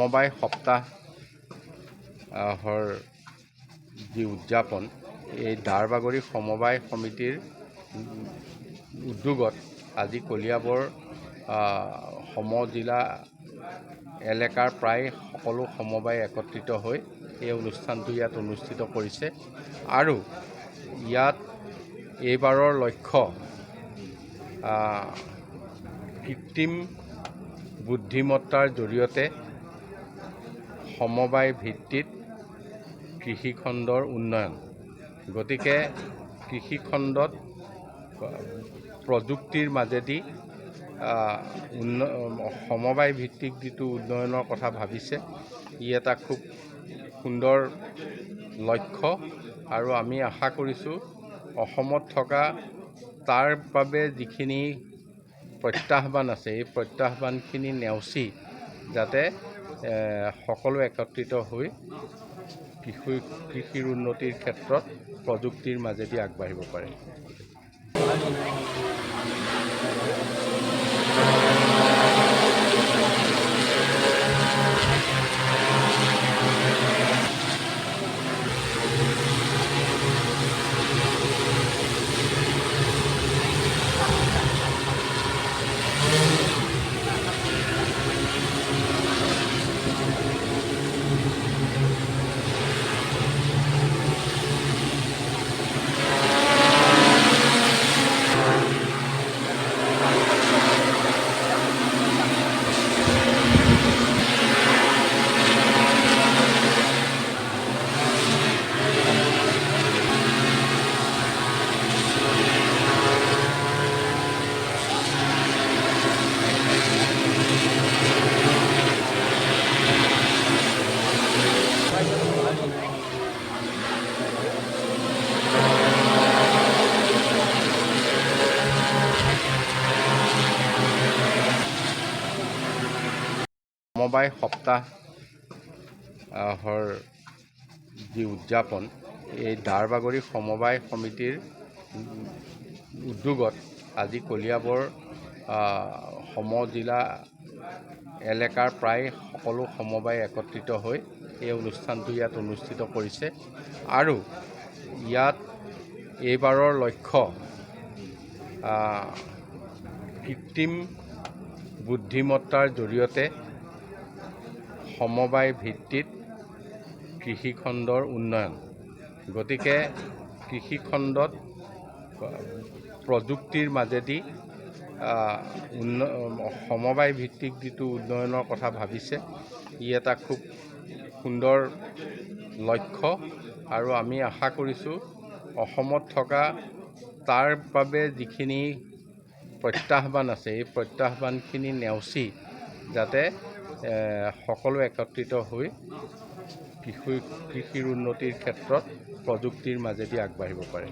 সমবায় সপ্তাহৰ যি উদযাপন এই দাৰবাগৰি সমবায় সমিতিৰ উদ্যোগত আজি কলিয়াবৰ সমজিলা এলেকাৰ প্ৰায় সকলো সমবায় একত্ৰিত হৈ এই অনুষ্ঠানটো ইয়াত অনুষ্ঠিত কৰিছে আৰু ইয়াত এইবাৰৰ লক্ষ্য কৃত্ৰিম বুদ্ধিমত্তাৰ জৰিয়তে সমবায় ভিত্তিত কৃষিখণ্ডৰ উন্নয়ন। গতিকে কৃষিখণ্ডত প্ৰযুক্তিৰ মাজেদি সমবায় ভিত্তিক যিটো উন্নয়নৰ কথা ভাবিছে ই এটা খুব সুন্দৰ লক্ষ্য আৰু আমি আশা কৰিছোঁ অসমত থকা তাৰ বাবে যিখিনি প্ৰত্যাহ্বান আছে এই প্ৰত্যাহ্বানখিনি নেওচি যাতে সকলো একত্ৰিত হৈ কৃষিৰ উন্নতিৰ ক্ষেত্ৰত প্ৰযুক্তিৰ মাজেদি আগবাঢ়িব পাৰে। সমবায় সপ্তাহৰ যি উদযাপন এই দাৰবাগৰি সমবায় সমিতিৰ উদ্যোগত আজি কলিয়াবৰ সমজিলা এলেকাৰ প্ৰায় সকলো সমবায় একত্ৰিত হৈ এই অনুষ্ঠানটো ইয়াত অনুষ্ঠিত কৰিছে আৰু ইয়াত এইবাৰৰ লক্ষ্য কৃত্ৰিম বুদ্ধিমত্তাৰ জৰিয়তে সমবায় ভিত্তিত কৃষিখণ্ডৰ উন্নয়ন। গতিকে কৃষিখণ্ডত প্ৰযুক্তিৰ মাজেদি সমবায় ভিত্তিক যিটো উন্নয়নৰ কথা ভাবিছে ই এটা খুব সুন্দৰ লক্ষ্য আৰু আমি আশা কৰিছোঁ অসমত থকা তাৰ বাবে যিখিনি প্ৰত্যাহ্বান আছে এই প্ৰত্যাহ্বানখিনি নেওচি যাতে সকলো একত্ৰিত হৈ কৃষিৰ উন্নতিৰ ক্ষেত্ৰত প্ৰযুক্তিৰ মাজেদি আগবাঢ়িব পাৰে।